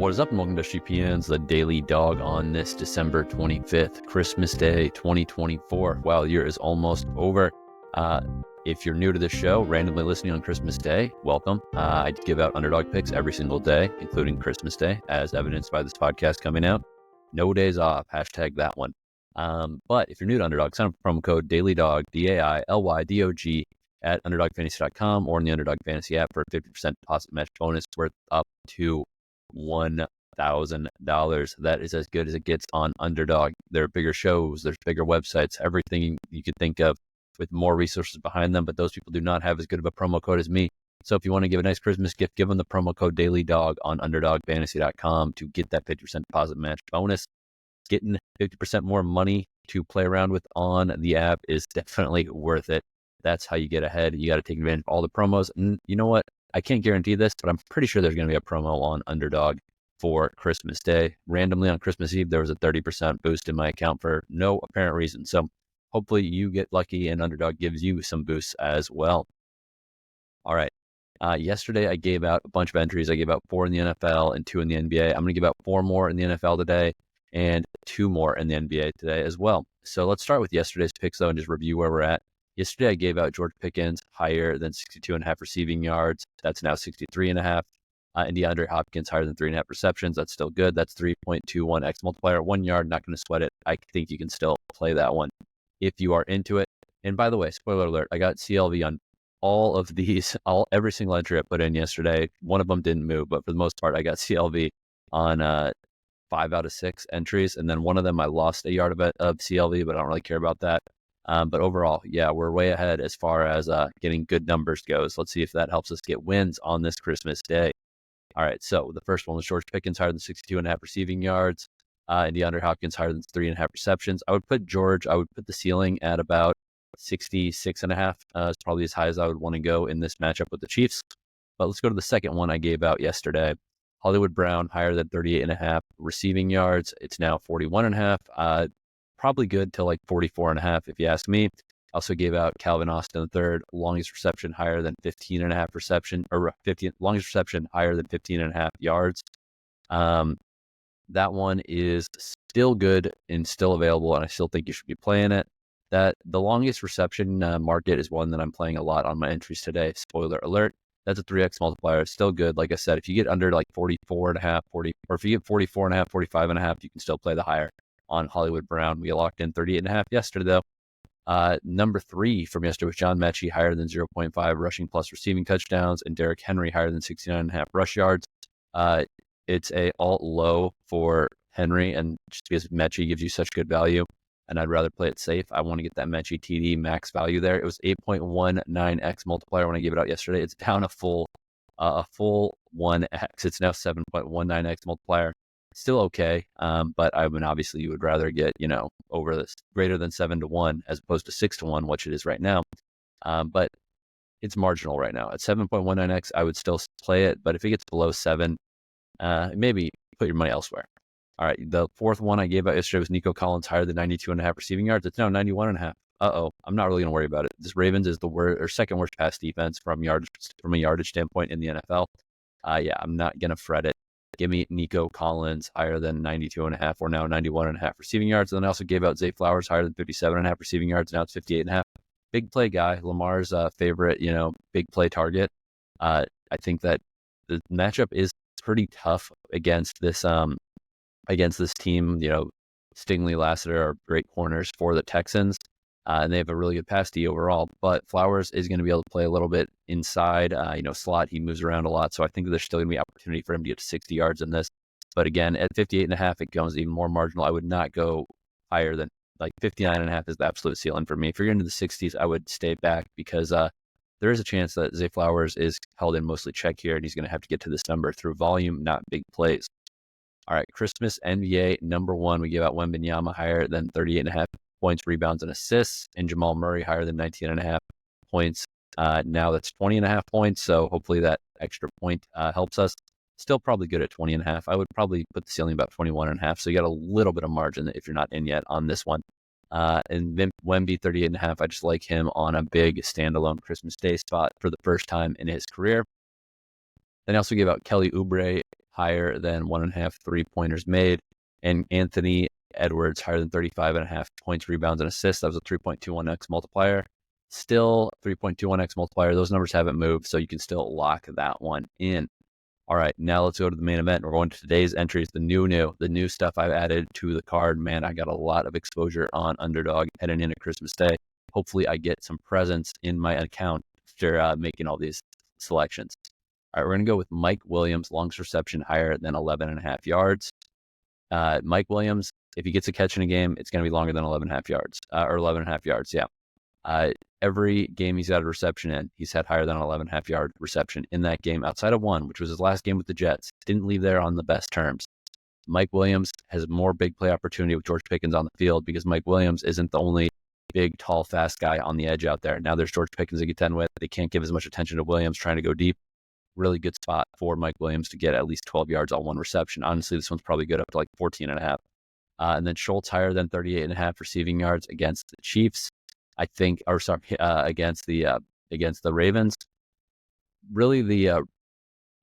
What is up, and welcome to SGPN's The Daily Dog on this December 25th, Christmas Day, 2024. Wow, the year is almost over. If you're new to this show, randomly listening on Christmas Day, welcome. I give out Underdog Picks every single day, including Christmas Day, as evidenced by this podcast coming out. No days off, hashtag that one. But if you're new to Underdog, sign up for promo code DailyDog, DAILYDOG, at UnderdogFantasy.com or in the Underdog Fantasy app for a 50% deposit match bonus worth up to $1,000. That is as good as it gets on Underdog. There are bigger shows, there's bigger websites, everything you could think of with more resources behind them, but those people do not have as good of a promo code as me. So if you want to give a nice Christmas gift, give them the promo code DailyDog on UnderdogFantasy.com to get that 50% deposit match bonus. Getting 50% more money to play around with on the app is definitely worth it. That's how you get ahead. You got to take advantage of all the promos. And you know what? I can't guarantee this, but I'm pretty sure there's going to be a promo on Underdog for Christmas Day. Randomly on Christmas Eve, there was a 30% boost in my account for no apparent reason. So hopefully you get lucky and Underdog gives you some boosts as well. All right. Yesterday, I gave out a bunch of entries. I gave out 4 in the NFL and 2 in the NBA. I'm going to give out 4 more in the NFL today and 2 more in the NBA today as well. So let's start with yesterday's picks, though, and just review where we're at. Yesterday, I gave out George Pickens higher than 62.5 receiving yards. That's now 63.5. And DeAndre Hopkins higher than 3.5 receptions. That's still good. That's 3.21x multiplier. 1 yard, not going to sweat it. I think you can still play that one if you are into it. And by the way, spoiler alert, I got CLV on all of these, every single entry I put in yesterday. One of them didn't move, but for the most part, I got CLV on 5 out of 6 entries. And then one of them, I lost a yard of CLV, but I don't really care about that. But overall, yeah, we're way ahead as far as getting good numbers goes. Let's see if that helps us get wins on this Christmas Day. All right, so the first one was George Pickens higher than 62.5 receiving yards, and DeAndre Hopkins higher than 3.5 receptions. I would put the ceiling at about 66.5. It's probably as high as I would want to go in this matchup with the Chiefs. But let's go to the second one I gave out yesterday. Hollywood Brown higher than 38.5 receiving yards. It's now 41.5. Probably good till like 44.5 if you ask me. Also gave out Calvin Austin III, longest reception higher than 15.5 reception, or longest reception higher than 15.5 yards. That one is still good and still available, and I still think you should be playing it. That the longest reception market is one that I'm playing a lot on my entries today. Spoiler alert. That's a 3x multiplier. It's still good. Like I said, if you get under like 44.5, 40, or if you get 44.5, 45.5, you can still play the higher on Hollywood Brown. We locked in 38.5 yesterday, though. Number 3 from yesterday was John Metchie, higher than 0.5 rushing plus receiving touchdowns, and Derrick Henry higher than 69.5 rush yards. It's a alt low for Henry, and just because Metchie gives you such good value, and I'd rather play it safe, I want to get that Metchie TD max value there. It was 8.19x multiplier when I gave it out yesterday. It's down a full 1x. It's now 7.19x multiplier. Still okay, but I mean, obviously you would rather get, over this greater than 7-1 as opposed to 6-1, which it is right now. But it's marginal right now. At 7.19x, I would still play it, but if it gets below 7, maybe put your money elsewhere. All right, the fourth one I gave out yesterday was Nico Collins higher than 92.5 receiving yards. It's now 91.5. I'm not really going to worry about it. This Ravens is the second worst pass defense from a yardage standpoint in the NFL. Yeah, I'm not going to fret it. Give me Nico Collins higher than 92.5 or now 91.5 receiving yards. And then I also gave out Zay Flowers higher than 57.5 receiving yards. Now it's 58.5. Big play guy, Lamar's favorite, big play target. I think that the matchup is pretty tough against this team. Stingley, Lassiter are great corners for the Texans. And they have a really good pass D overall, but Flowers is going to be able to play a little bit inside, slot. He moves around a lot. So I think there's still going to be opportunity for him to get to 60 yards in this. But again, at 58.5, it becomes even more marginal. I would not go higher than 59.5 is the absolute ceiling for me. If you're into the 60s, I would stay back because there is a chance that Zay Flowers is held in mostly check here, and he's going to have to get to this number through volume, not big plays. All right, Christmas NBA number 1, we give out Wembanyama higher than 38.5 points, rebounds, and assists, and Jamal Murray higher than 19.5 points. Now that's 20.5 points, so hopefully that extra point helps us. Still probably good at 20.5. I would probably put the ceiling about 21.5, so you got a little bit of margin if you're not in yet on this one. And then Wemby 38.5, I just like him on a big standalone Christmas Day spot for the first time in his career. Then I also gave out Kelly Oubre higher than 1.5 3-pointers made. And Anthony Edwards higher than 35.5 points, rebounds, and assists. That was a 3.21x multiplier. Still 3.21x multiplier. Those numbers haven't moved, so you can still lock that one in. All right, now let's go to the main event. We're going to today's entries, the new stuff I've added to the card. Man, I got a lot of exposure on Underdog heading into Christmas Day. Hopefully I get some presents in my account after making all these selections. All right, we're going to go with Mike Williams, longest reception higher than 11.5 yards. Mike Williams, if he gets a catch in a game, it's going to be longer than 11.5 yards, or 11.5 yards, yeah. Every game he's had a reception in, he's had higher than an 11.5 yard reception in that game outside of one, which was his last game with the Jets. Didn't leave there on the best terms. Mike Williams has more big play opportunity with George Pickens on the field because Mike Williams isn't the only big, tall, fast guy on the edge out there. Now there's George Pickens to contend with. They can't give as much attention to Williams trying to go deep. Really good spot for Mike Williams to get at least 12 yards on one reception. Honestly, this one's probably good up to like 14.5. And then Schultz higher than 38.5 receiving yards against the Chiefs. I think, against the Ravens. Really, the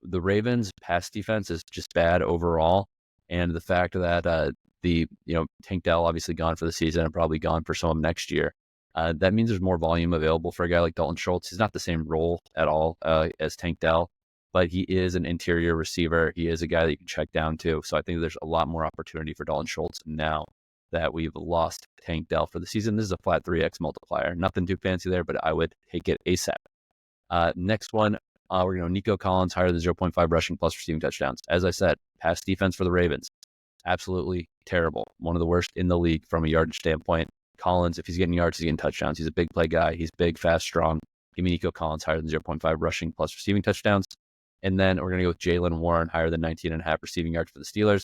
Ravens' pass defense is just bad overall, and the fact that Tank Dell obviously gone for the season and probably gone for some of next year. That means there's more volume available for a guy like Dalton Schultz. He's not the same role at all as Tank Dell, but he is an interior receiver. He is a guy that you can check down to. So I think there's a lot more opportunity for Dalton Schultz now that we've lost Tank Dell for the season. This is a flat 3x multiplier. Nothing too fancy there, but I would take it ASAP. Next one, we're going to Nico Collins higher than 0.5 rushing plus receiving touchdowns. As I said, pass defense for the Ravens, absolutely terrible. One of the worst in the league from a yardage standpoint. Collins, if he's getting yards, he's getting touchdowns. He's a big play guy. He's big, fast, strong. Give me Nico Collins higher than 0.5 rushing plus receiving touchdowns. And then we're going to go with Jaylen Warren higher than 19.5 receiving yards for the Steelers.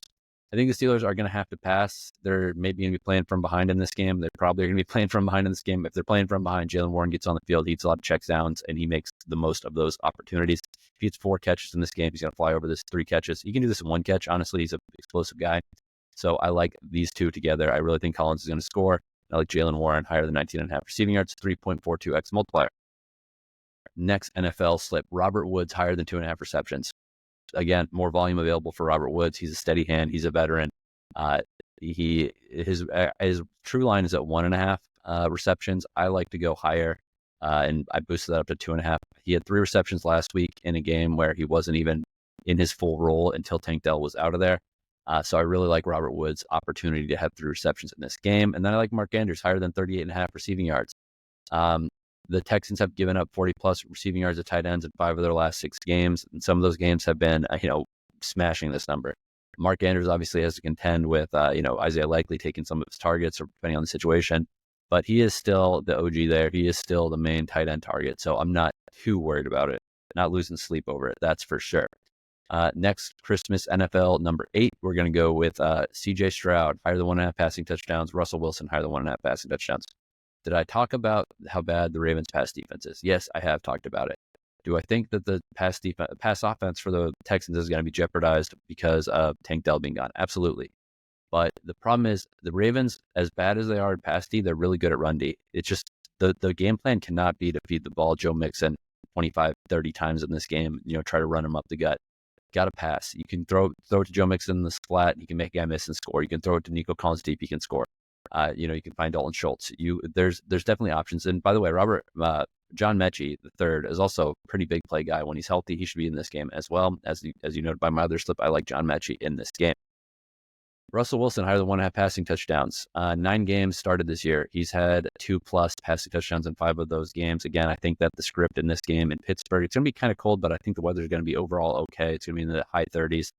I think the Steelers are going to have to pass. They're maybe going to be playing from behind in this game. They're probably going to be playing from behind in this game. If they're playing from behind, Jaylen Warren gets on the field. He gets a lot of check downs, and he makes the most of those opportunities. If he gets 4 catches in this game, he's going to fly over this 3 catches. He can do this in 1 catch. Honestly, he's an explosive guy. So I like these two together. I really think Collins is going to score. I like Jaylen Warren higher than 19.5 receiving yards, 3.42x multiplier. Next NFL slip, Robert Woods higher than 2.5 receptions. Again, more volume available for Robert Woods. He's a steady hand. He's a veteran. His true line is at 1.5 receptions. I like to go higher, and I boosted that up to 2.5. He had 3 receptions last week in a game where he wasn't even in his full role until Tank Dell was out of there. So I really like Robert Woods' opportunity to have 3 receptions in this game. And then I like Mark Andrews higher than 38.5 receiving yards. The Texans have given up 40-plus receiving yards at tight ends in 5 of their last 6 games. And some of those games have been, smashing this number. Mark Andrews obviously has to contend with, Isaiah Likely taking some of his targets, or depending on the situation. But he is still the OG there. He is still the main tight end target. So I'm not too worried about it. Not losing sleep over it. That's for sure. Next, Christmas NFL number 8, we're going to go with C.J. Stroud, higher than 1.5 passing touchdowns. Russell Wilson, higher than 1.5 passing touchdowns. Did I talk about how bad the Ravens' pass defense is? Yes, I have talked about it. Do I think that the pass offense for the Texans is going to be jeopardized because of Tank Dell being gone? Absolutely. But the problem is the Ravens, as bad as they are in pass D, they're really good at run D. It's just the game plan cannot be to feed the ball Joe Mixon 25, 30 times in this game, try to run him up the gut. Got to pass. You can throw it to Joe Mixon in the flat. He can make a guy miss and score. You can throw it to Nico Collins deep. He can score. You can find Dalton Schultz. There's definitely options. And by the way, John Metchie, the third, is also a pretty big play guy. When he's healthy, he should be in this game as well. As you noted by my other slip, I like John Metchie in this game. Russell Wilson, higher than 1.5 passing touchdowns. 9 games started this year. He's had 2+ passing touchdowns in 5 of those games. Again, I think that the script in this game in Pittsburgh, it's going to be kind of cold, but I think the weather's going to be overall okay. It's going to be in the high 30s.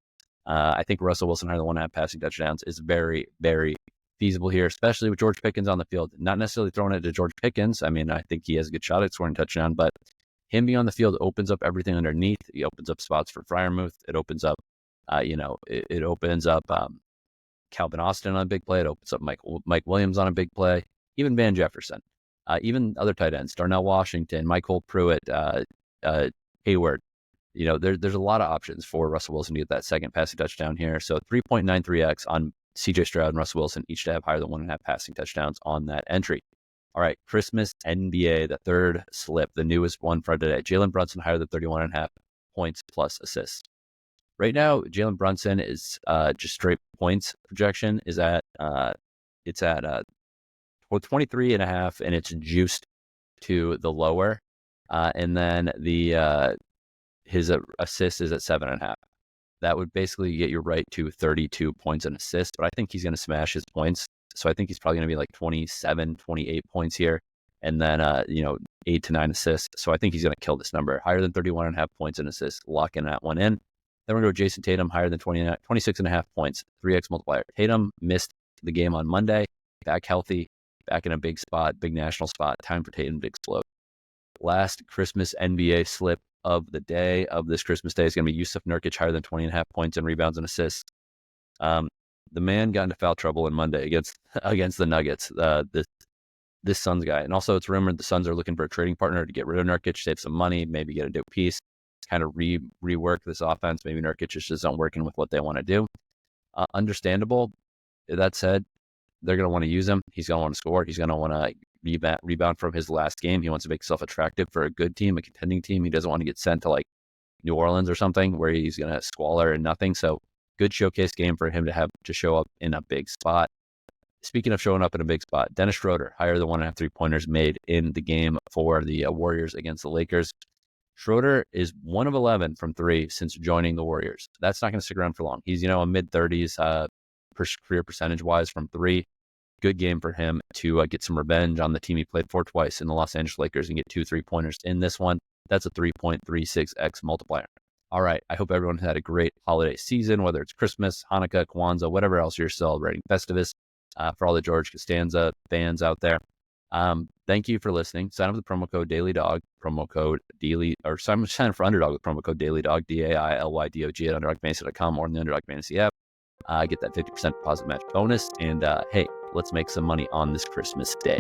I think Russell Wilson, higher than 1.5 passing touchdowns, is very, very feasible here, especially with George Pickens on the field. Not necessarily throwing it to George Pickens. I mean, I think he has a good shot at scoring a touchdown, but him being on the field opens up everything underneath. He opens up spots for Freiermuth. It opens up, it opens up Calvin Austin on a big play. It opens up Mike Williams on a big play. Even Van Jefferson, even other tight ends, Darnell Washington, Michael Pruitt, Hayward. There's a lot of options for Russell Wilson to get that second passing touchdown here. So 3.93x on C.J. Stroud and Russell Wilson, each to have higher than 1.5 passing touchdowns on that entry. All right, Christmas NBA, the third slip, the newest one for today. Jalen Brunson higher than 31.5 points plus assists. Right now, Jalen Brunson is just straight points projection is at it's at 23.5, and it's juiced to the lower. And then his assist is at 7.5. That would basically get you right to 32 points and assists, but I think he's going to smash his points. So I think he's probably going to be like 27, 28 points here, and then 8 to 9 assists. So I think he's going to kill this number. Higher than 31.5 points and assists, locking that one in. Then we're going to go Jason Tatum, higher than 26.5 points, 3x multiplier. Tatum missed the game on Monday, back healthy, back in a big spot, big national spot. Time for Tatum to explode. Last Christmas NBA slip of the day, of this Christmas day, is going to be Yusuf Nurkic, higher than 20.5 points and rebounds and assists. The man got into foul trouble on Monday against the Nuggets, this Suns guy. And also, it's rumored the Suns are looking for a trading partner to get rid of Nurkic, save some money, maybe get a new piece, kind of rework this offense. Maybe Nurkic just isn't working with what they want to do. Understandable. That said, they're going to want to use him. He's going to want to score. He's going to want to rebound from his last game. He wants to make himself attractive for a good team, a contending team. He doesn't want to get sent to like New Orleans or something where he's going to squalor and nothing. So good showcase game for him to have to show up in a big spot. Speaking of showing up in a big spot, Dennis Schroeder, higher than 1.5 3-pointers made in the game for the Warriors against the Lakers. Schroeder is 1 of 11 from 3 since joining the Warriors. That's not going to stick around for long. He's, a mid-30s career percentage-wise from 3. Good game for him to get some revenge on the team he played for twice in the Los Angeles Lakers and get 2 3-pointers in this one. That's a 3.36x multiplier. All right. I hope everyone had a great holiday season, whether it's Christmas, Hanukkah, Kwanzaa, whatever else you're celebrating, Festivus, for all the George Costanza fans out there. Thank you for listening. Sign up with the promo code DailyDog, sign up for Underdog with promo code DailyDog, DAILYDOG at UnderdogFantasy.com or in the Underdog Fantasy app. Get that 50% deposit match bonus. And hey, let's make some money on this Christmas day.